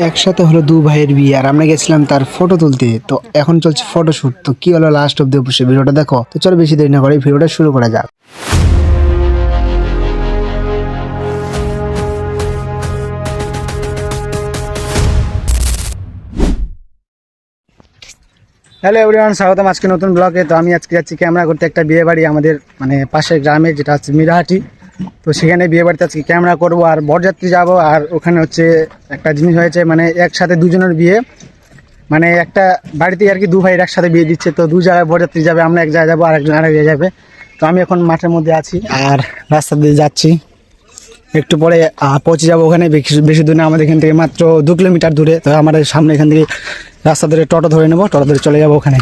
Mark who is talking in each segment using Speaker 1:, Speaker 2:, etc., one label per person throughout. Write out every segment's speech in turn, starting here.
Speaker 1: একসাথে হলো দু ভাইয়ের বিয়ে আর আমরা গেছিলাম তার ফটো তুলতে। তো এখন চলছে ফটোশুট। তো কি হলো লাস্ট অব্দি অবশ্যই ভিডিওটা দেখো। তো চলো বেশি দেরি না করে ভিডিওটা শুরু করা যাক। হ্যালো এভরিওয়ান, স্বাগতম আজকে নতুন ব্লগে। তো আমি আজকে যাচ্ছি ক্যামেরা করতে একটা বিয়ে বাড়ি আমাদের মানে পাশের গ্রামে, যেটা হচ্ছে মিরাহাটি। তো সেখানে বিয়ে বাড়িতে আজকে ক্যামেরা করবো আর বরযাত্রী যাব। আর ওখানে হচ্ছে একটা জিনিস হয়েছে, মানে একসাথে দুজনের বিয়ে, মানে একটা বাড়িতে আর কি দু ভাইয়ের একসাথে বিয়ে দিচ্ছে। তো দু জায়গায় বরযাত্রী যাবে, আমরা এক জায়গায় যাবো আর একজন আরেক জায়গায় যাবে। তো আমি এখন মাঠের মধ্যে আছি আর রাস্তা দিয়ে যাচ্ছি, একটু পরে পৌঁছে যাবো ওখানে। বেশি দূর না, আমাদের এখান থেকে মাত্র 2 কিলোমিটার দূরে। তো আমাদের সামনে এখান থেকে রাস্তা ধরে টোটো ধরে নেবো, টোটো ধরে চলে যাবো ওখানে।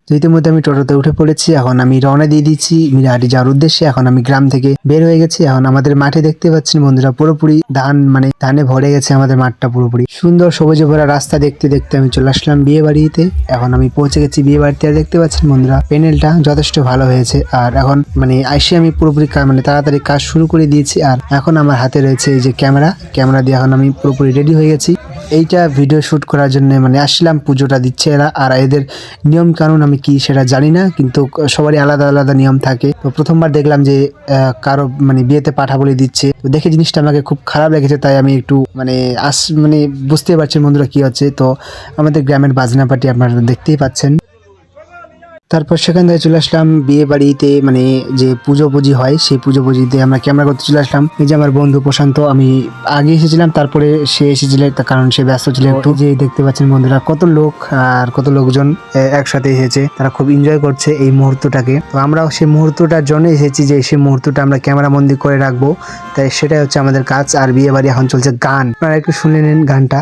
Speaker 1: তো ইতিমধ্যে আমি টোটোতে উঠে পড়েছি, এখন আমি রওনা দিয়ে দিচ্ছি মিরাহাটি যাওয়ার উদ্দেশ্যে। এখন আমি গ্রাম থেকে বের হয়ে গেছি। এখন আমাদের মাঠে দেখতে পাচ্ছেন বন্ধুরা, পুরোপুরি ধান, মানে ধানে ভরে গেছে আমাদের মাঠটা পুরোপুরি। সুন্দর সবুজে ভরা রাস্তা দেখতে দেখতে আমি চলে আসলাম বিয়ে বাড়িতে। এখন আমি পৌঁছে গেছি বিয়ে বাড়িতে। আর দেখতে পাচ্ছেন বন্ধুরা, প্যানেলটা যথেষ্ট ভালো হয়েছে। আর এখন মানে আইসে আমি পুরোপুরি মানে তাড়াতাড়ি কাজ শুরু করে দিয়েছি। আর এখন আমার হাতে রয়েছে এই যে ক্যামেরা দিয়ে এখন আমি পুরোপুরি রেডি হয়ে গেছি এইটা ভিডিও শুট করার জন্য। মানে আসলাম, পুজোটা দিচ্ছে এরা। আর এদের নিয়ম কানুন আমি কি সেটা জানি না, কিন্তু সবারই আলাদা আলাদা নিয়ম থাকে। তো প্রথমবার দেখলাম যে কারো মানে বিয়েতে পাঠা বলি দিচ্ছে। তো দেখে জিনিসটা আমাকে খুব খারাপ লেগেছে, তাই আমি একটু মানে মানে বুঝতে পারছেন বন্ধুরা কি হচ্ছে। তো আমাদের গ্রামের বাজনা পার্টি আপনারা দেখতেই পাচ্ছেন। তারপর সেখান থেকে চলে আসলাম বিয়ে বাড়িতে, মানে যে পুজো হয় সেই পুজোতে আমরা ক্যামেরা করতে চলে আসলাম। এই যে আমার বন্ধু প্রশান্ত, আমি আগে এসেছিলাম, তারপরে সে এসেছিল, তার কারণ সে ব্যস্ত ছিল একটু। যে দেখতে পাচ্ছেন বন্ধুরা, কত লোক আর কত লোকজন একসাথে এসেছে, তারা খুব এনজয় করছে এই মুহূর্তটাকে। তো আমরাও সেই মুহূর্তটার জন্য এসেছি, যে সেই মুহূর্তটা আমরা ক্যামেরা বন্দি করে রাখবো। তাই সেটাই হচ্ছে আমাদের কাজ। আর বিয়ে বাড়ি এখন চলছে গান, আপনারা একটু শুনে নিন গানটা।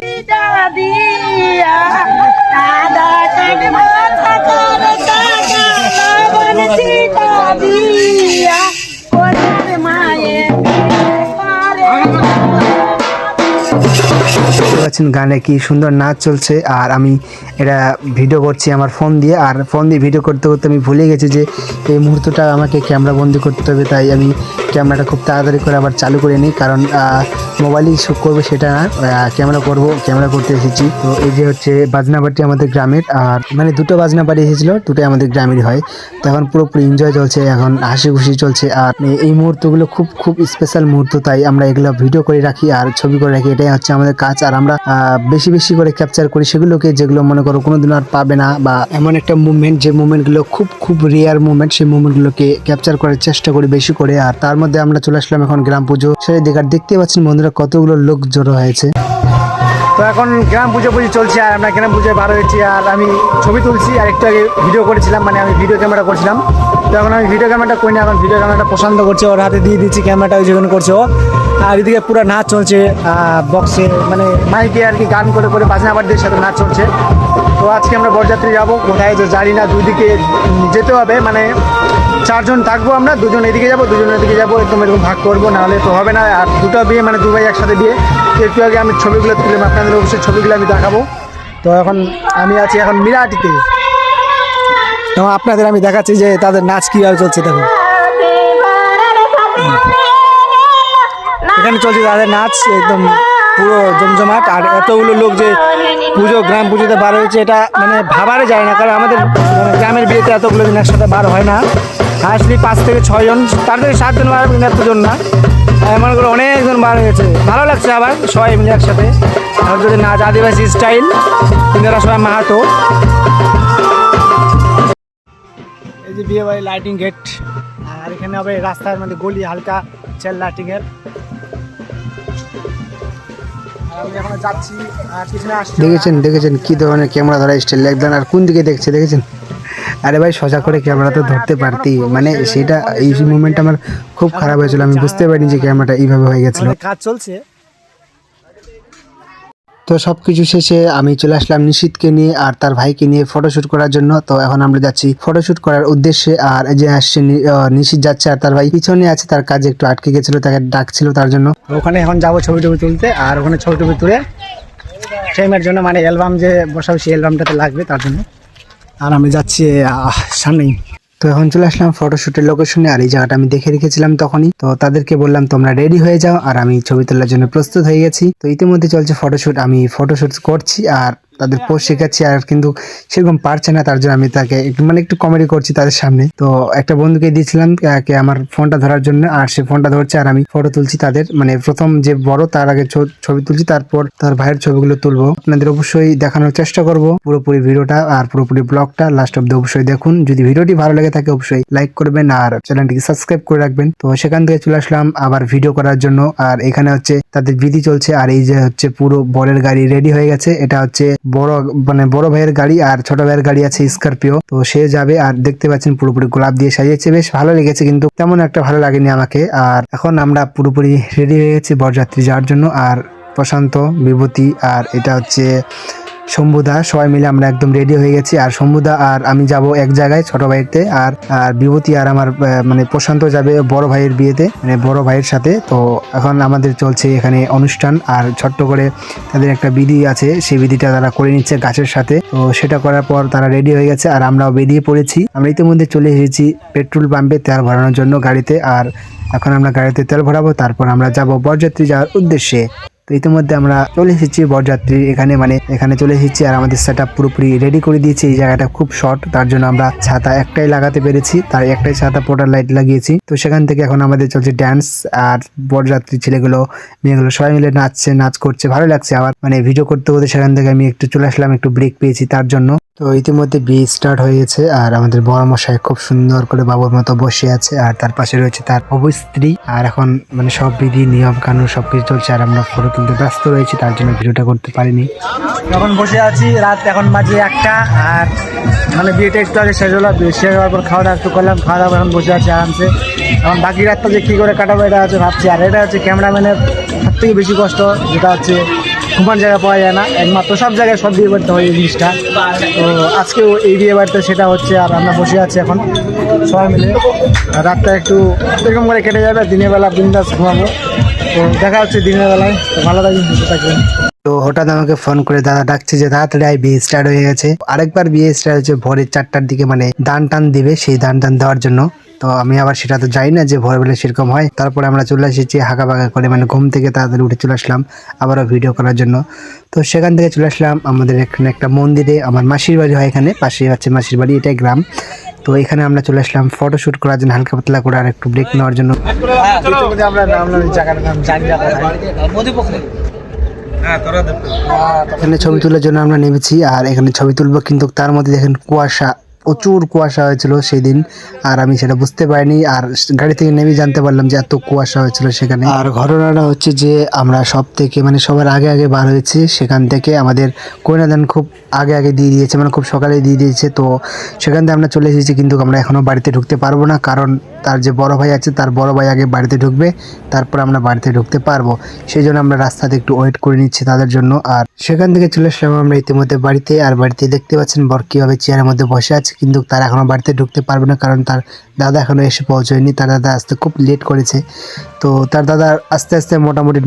Speaker 1: গানে কি সুন্দর নাচ চলছে, আর আমি এটা ভিডিও করছি আমার ফোন দিয়ে। আর ফোন দিয়ে ভিডিও করতে করতে আমি ভুলে গেছি যে এই মুহূর্তটা আমাকে ক্যামেরা বন্দি করতে হবে। তাই আমি ক্যামেরাটা খুব তাড়াতাড়ি করে আবার চালু করে নিই, কারণ মোবাইলেই শুট করবো সেটা না, ক্যামেরা করতে এসেছি। তো এই যে হচ্ছে বাজনা বাড়ি আমাদের গ্রামের, আর মানে দুটো বাজনা বাড়ি এসেছিলো, দুটোই আমাদের গ্রামেরই হয়। তো এখন পুরোপুরি এনজয় চলছে, এখন হাসি খুশি চলছে। আর এই মুহূর্তগুলো খুব স্পেশাল মুহূর্ত, তাই আমরা এগুলো ভিডিও করে রাখি আর ছবি করে রাখি, এটাই হচ্ছে আমাদের কাজ। আর আমরা বেশি করে ক্যাপচার করি সেগুলোকে, যেগুলো মনে করো কোনোদিন আর পাবে না, বা এমন একটা মুভমেন্ট যে মুভমেন্টগুলো খুব রেয়ার মুভমেন্ট, সেই মুভমেন্টগুলোকে ক্যাপচার করার চেষ্টা করি বেশি করে। আর তার মধ্যে আমরা চলে আসলাম এখন গ্রাম পুজো সেই দেখার। দেখতে পাচ্ছেন বন্ধুরা কতগুলো লোক জড়ো হয়েছে। তো এখন গ্রাম পুজো চলছে, আর আমরা গ্রাম পুজোয় বার হয়েছি। আর আমি ছবি তুলছি, আর একটু আগে ভিডিও করেছিলাম, মানে আমি ভিডিও ক্যামেরা করছিলাম। তো এখন আমি ভিডিও ক্যামেরাটা করি না, এখন ভিডিও ক্যামেরাটা পছন্দ করছে, ওর হাতে দিয়ে দিচ্ছি ক্যামেরাটা, ওই যেখানে করছে ও। আর এদিকে পুরো নাচ চলছে বক্সে, মানে মাইকে আর কি, গান করে বাজনা বাড়িদের সাথে নাচ চলছে। তো আজকে আমরা বরযাত্রী যাবো কোথায় তো জানি না, দুই দিকে যেতে হবে, মানে 4 জন থাকবো আমরা, 2 জন এদিকে যাবো 2 জন এদিকে যাবো, এরকম ভাগ করবো, নাহলে তো হবে না। আর দুটো বিয়ে মানে 2 ভাই একসাথে বিয়ে। একটু আগে আমি ছবিগুলো তুললাম, আপনাদের অবশ্যই ছবিগুলো আমি দেখাবো। তো এখন আমি আছি এখন মিরাহাটিতে, তো আপনাদের আমি দেখাচ্ছি যে তাদের নাচ কীভাবে চলছে। দেখুন এখানে চলছে তাদের নাচ, একদম পুরো জমজমাট। আর এতগুলো লোক যে গ্রাম পুজোতে বার হয়েছে, এটা মানে ভাবারে যায় না, কারণ আমাদের গ্রামের বিয়েতে এতগুলো দিন একসাথে বার হয় না। হাসলি 5 থেকে 6 জন, তার থেকে 7 জন বার হবে, কিন্তু এতজন না। এমন করে অনেকজন বার হয়েছে, ভালো লাগছে আবার সবাই মিলে একসাথে। আর যদি নাচ আদিবাসী স্টাইল, কিন্তু সবাই মাহাতো। এই যে বিয়ে বাড়ি লাইটিং গেট, আর এখানে হবে রাস্তার মধ্যে গলি হালকা চেল লাইটিংয়ের। দেখেছেন কি ধরনের ক্যামেরা ধরা স্টাইল একদম। আর কোন দিকে দেখছে দেখেছেন? আরে ভাই সোজা করে ক্যামেরা তো ধরতে পারতি, মানে সেটা এই মুভমেন্ট আমার খুব খারাপ হয়েছিল, আমি বুঝতে পারিনি যে ক্যামেরাটা এইভাবে হয়ে গেছিল। কাজ চলছে। তো সবকিছু শেষে আমি চলে আসলাম নিশিতকে নিয়ে আর তার ভাইকে নিয়ে ফটোশুট করার জন্য। তো এখন আমরা যাচ্ছি ফটোশুট করার উদ্দেশ্যে। আর এই যে আসছে নিশিত যাচ্ছে, আর তার ভাই পিছনে আছে, তার কাজে একটু আটকে গেছিল, তাকে ডাকছিল তার জন্য। ওখানে এখন যাবো ছবি তুলতে, আর ওখানে ছবি তুলে ফ্রেমের জন্য, মানে অ্যালবাম যে বসাবো সেই অ্যালবামটাতে লাগবে তার জন্য। আর আমি যাচ্ছি সামনেই। তো এখন চলে আসলাম ফটোশুটের লোকেশনে, আর এই জায়গাটা আমি দেখে রেখেছিলাম তখনই। তো তাদেরকে বললাম তোমরা রেডি হয়ে যাও, আর আমি ছবি তোলার জন্য প্রস্তুত হয়ে গেছি। তো ইতিমধ্যে চলছে ফটোশুট, আমি ফটোশুট করছি আর তাদের পোস্ট শেখাচ্ছি, আর কিন্তু সেরকম পারছে না, তার জন্য আমি তাকে একটু কমেডি করছি তাদের সামনে। তো একটা বন্ধুকে দিয়েছিলাম আমার ফোনটা ধরার জন্য, আর সে ফোনটা ধরছে আর আমি ফটো তুলছি তাদের, প্রথম যে বড় তার আগে ছবি তুলছি, তারপর তার ভাইয়ের ছবিগুলো তুলবো। আপনাদের অবশ্যই দেখানোর চেষ্টা করব পুরোপুরি ভিডিওটা, আর পুরোপুরি ব্লগটা লাস্ট অব্দি অবশ্যই দেখুন। যদি ভিডিওটি ভালো লাগে থাকে অবশ্যই লাইক করবেন আর চ্যানেলটিকে সাবস্ক্রাইব করে রাখবেন। তো সেখান থেকে চলে আসলাম আবার ভিডিও করার জন্য, আর এখানে হচ্ছে তাদের বিধি চলছে, আর এই যে হচ্ছে পুরো বরের গাড়ি রেডি হয়ে গেছে। এটা হচ্ছে বড় ভাইয়ের গাড়ি, আর ছোট ভাইয়ের গাড়ি আছে স্করপিও। তো সে যাবে, আর দেখতে পাচ্ছেন পুরোপুরি গোলাপ দিয়ে সাজিয়েছে, বেশ ভালো লেগেছে, কিন্তু তেমন একটা ভালো লাগেনি আমাকে। আর এখন আমরা পুরোপুরি রেডি হয়ে গেছি বরযাত্রী যাওয়ার জন্য, আর প্রশান্ত, বিভূতি আর এটা হচ্ছে শম্ভুদা, সবাই মিলে আমরা একদম রেডি হয়ে গেছি। আর শম্ভুদা আর আমি যাব এক জায়গায় ছোট ভাইতে, আর বিভূতি আর আমার প্রশান্ত যাবে বড় ভাইয়ের বিয়েতে, বড় ভাইয়ের সাথে। তো এখন আমাদের চলছে এখানে অনুষ্ঠান, আর ছোট্ট করে তাদের একটা বিধি আছে, সেই বিধিটা তারা করে নিচ্ছে গাছের সাথে। তো সেটা করার পর তারা রেডি হয়ে গেছে, আর আমরাও বেরিয়ে পড়েছি। আমরা ইতিমধ্যে চলে এসেছি পেট্রোল পাম্পে তেল ভরানোর জন্য গাড়িতে, আর এখন আমরা গাড়িতে তেল ভরাবো, তারপর আমরা যাব বরযাত্রী যাওয়ার উদ্দেশ্যে। তো ইতিমধ্যে আমরা চলে এসেছি বরযাত্রী এখানে চলে এসেছি, আর আমাদের সেট আপ পুরোপুরি রেডি করে দিয়েছি। এই জায়গাটা খুব শর্ট, তার জন্য আমরা ছাতা একটাই লাগাতে পেরেছি, তার একটাই ছাতা পোর্টার লাইট লাগিয়েছি। তো সেখান থেকে এখন আমাদের চলছে ড্যান্স, আর বরযাত্রী ছেলেগুলো মেয়েগুলো সবাই মিলে নাচ করছে, ভালো লাগছে। আবার ভিডিও করতে করতে সেখান থেকে আমি একটু চলে আসলাম, একটু ব্রেক পেয়েছি তার জন্য। তো ইতিমধ্যে বিয়ে স্টার্ট হয়ে গেছে, আর আমাদের বড় মশাই খুব সুন্দর করে বাবুর মতো বসে আছে, আর তার পাশে রয়েছে তার অবস্ত্রী। আর এখন সব বিধি নিয়ম কানুন সবকিছু চলছে, আর আমরা ফটো তুলতে ব্যস্ত রয়েছি, তার জন্য ভিডিওটা করতে পারিনি। এখন বসে আছি, রাত এখন বাজে 1টা, আর বিয়েটা একটু আগে শেষ হলো, শেষ হওয়ার পর খাওয়া দাওয়া একটু করলাম, খাওয়া দাওয়া এখন বসে আছি আরামসে। এখন বাকি রাতটা যে কী করে কাটাবো এটা হচ্ছে ভাবছি। আর এটা হচ্ছে ক্যামেরাম্যানের সব থেকে বেশি কষ্ট, যেটা হচ্ছে ঘুমার জায়গা পাওয়া যায় না, একমাত্র সব জায়গায় সব বিয়ে বাড়িতে হয় এই জিনিসটা। তো আজকেও এই বিয়ে বাড়িতে সেটা হচ্ছে, আর আমরা বসে আছি এখন সবাই মিলে। রাতটা একটু এরকম করে কেটে যাবে, দিনের বেলা বিন্দাস ঘুমাবো। তো দেখা হচ্ছে দিনের বেলায়, তো ভালো থাকবেন, সুস্থ থাকবেন। তো হঠাৎ আমাকে ফোন করে দাদা ডাকছে যে তাড়াতাড়ি বিয়ে স্টার্ট হয়ে গেছে। আরেকবার বিয়ে স্টার্ট হচ্ছে ভোরে 4টার দিকে, দান টান দিবে, সেই দান টান দেওয়ার জন্য। তো আমি আবার সেটা তো যাই না যে ভোরবেলা সেরকম হয়। তারপরে আমরা চলে এসেছি হাঁকা বাঁকা করে, ঘুম থেকে তাড়াতাড়ি উঠে চলে আসলাম আবারও ভিডিও করার জন্য। তো সেখান থেকে চলে আসলাম আমাদের এখানে একটা মন্দিরে, আমার মাসির বাড়ি হয় এখানে, পাশেই হচ্ছে মাসির বাড়ি, এটাই গ্রাম। তো এখানে আমরা চলে আসলাম ফটোশুট করার জন্য, হালকা পাতলা করে আর একটু ব্রেক নেওয়ার জন্য। এখানে ছবি তোলার জন্য আমরা নেমেছি, আর এখানে ছবি তুলবো, কিন্তু তার মধ্যে দেখেন কুয়াশা, প্রচুর কুয়াশা হয়েছিল সেই দিন, আর আমি সেটা বুঝতে পারিনি। আর গাড়ি থেকে নেমে জানতে পারলাম যে এত কুয়াশা হয়েছিল সেখানে। আর ঘটনাটা হচ্ছে যে আমরা সব থেকে সবার আগে আগে বার হয়েছি, সেখান থেকে আমাদের কন্যাদান খুব আগে দিয়ে দিয়েছে, খুব সকালে দিয়ে দিয়েছে। তো সেখান থেকে আমরা চলে এসেছি, কিন্তু আমরা এখনো বাড়িতে ঢুকতে পারবো না, কারণ তার যে বড় ভাই আছে তার বড় ভাই আগে বাড়িতে ঢুকবে, তারপর আমরা বাড়িতে ঢুকতে পারবো। সেই জন্য আমরা রাস্তাতে একটু ওয়েট করে নিচ্ছি তাদের জন্য। আর সেখান থেকে চলে আসলাম আমরা ইতিমধ্যে বাড়িতে, আর বাড়িতে দেখতে পাচ্ছেন বর কিভাবে চেয়ারের মধ্যে বসে আছে, কিন্তু তার এখনো বাড়িতে ঢুকতে পারবে না, কারণ তার দাদা এখনো এসে পৌঁছয়নি। তার দাদা আসতে খুব লেট করেছে। তো তার দাদা আস্তে আস্তে মোটামুটি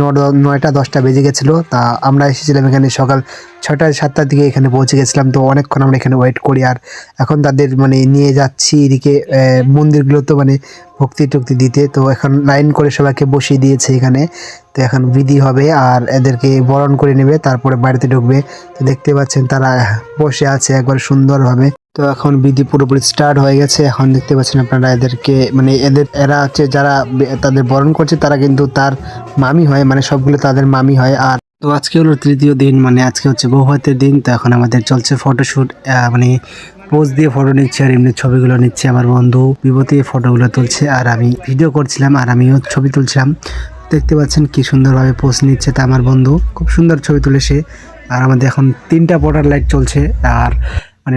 Speaker 1: 9টা 10টা বেজে গেছিলো। তা আমরা এসেছিলাম এখানে সকাল 6টা 7টার দিকে এখানে পৌঁছে গেছিলাম। তো অনেকক্ষণ আমরা এখানে ওয়েট করি, আর এখন তাদের নিয়ে যাচ্ছি এদিকে মন্দিরগুলো, তো ভক্তি টক্তি দিতে। তো এখন লাইন করে সবাইকে বসিয়ে দিয়েছে এখানে। তো এখন বিধি হবে, আর এদেরকে বরণ করে নেবে, তারপরে বাড়িতে ঢুকবে। তো দেখতে পাচ্ছেন তারা বসে আছে একবার সুন্দরভাবে। তো এখন বিধি পুরোপুরি স্টার্ট হয়ে গেছে। এখন দেখতে পাচ্ছেন আপনারা এদেরকে এরা হচ্ছে যারা তাদের বরণ করছে, তারা কিন্তু তার মামি হয়, সবগুলো তাদের মামি হয়। আর তো আজকে হলো তৃতীয় দিন, আজকে হচ্ছে বৌভাতের দিন। তো এখন আমাদের চলছে ফটোশুট, পোজ দিয়ে ফটো নিচ্ছে, আর এমনি ছবিগুলো নিচ্ছে আমার বন্ধু বিভূতি, ফটোগুলো তুলছে, আর আমি ভিডিও করছিলাম, আর আমিও ছবি তুলছিলাম। দেখতে পাচ্ছেন কি সুন্দরভাবে পোজ নিচ্ছে তা আমার বন্ধু, খুব সুন্দর ছবি তুলেছে। আর আমাদের এখন 3টা পোর্টার লাইট চলছে, আর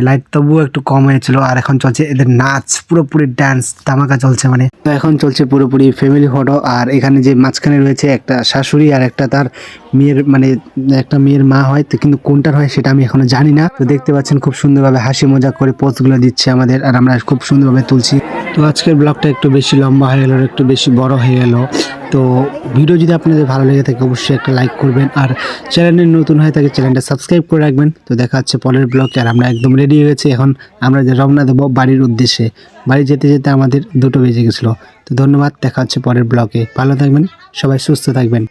Speaker 1: লাইট তবুও একটু কম হয়েছিল। আর এখন চলছে এদের নাচ, পুরোপুরি ডান্স ধামাকা চলছে। তো এখন চলছে পুরোপুরি ফ্যামিলি ফটো। আর এখানে যে মাঝখানে রয়েছে একটা শাশুড়ি, আর একটা তার মেয়ের একটা মেয়ের মা হয়, তো কিন্তু কোনটার হয় সেটা আমি এখনো জানি না। তো দেখতে পাচ্ছেন খুব সুন্দরভাবে হাসি মজা করে পোজগুলো দিচ্ছে আমাদের, আর আমরা খুব সুন্দরভাবে তুলছি। তো আজকের ব্লগটা একটু বেশি লম্বা হয়ে গেলো, একটু বেশি বড় হয়ে গেল। তো ভিডিও যদি আপনাদের ভালো লেগে থাকে অবশ্যই একটা লাইক করবেন, আর চ্যানেলে নতুন হয়ে থাকে চ্যানেলটা সাবস্ক্রাইব করে রাখবেন। তো দেখা হচ্ছে পরের ব্লগে। আর আমরা একদম রেডি হয়ে গেছি, এখন আমরা যে রওনা দেবো বাড়ির উদ্দেশ্যে। বাড়ি যেতে যেতে আমাদের 2টো বেজে গেছিলো। তো ধন্যবাদ, দেখা হচ্ছে পরের ব্লগে। ভালো থাকবেন সবাই, সুস্থ থাকবেন।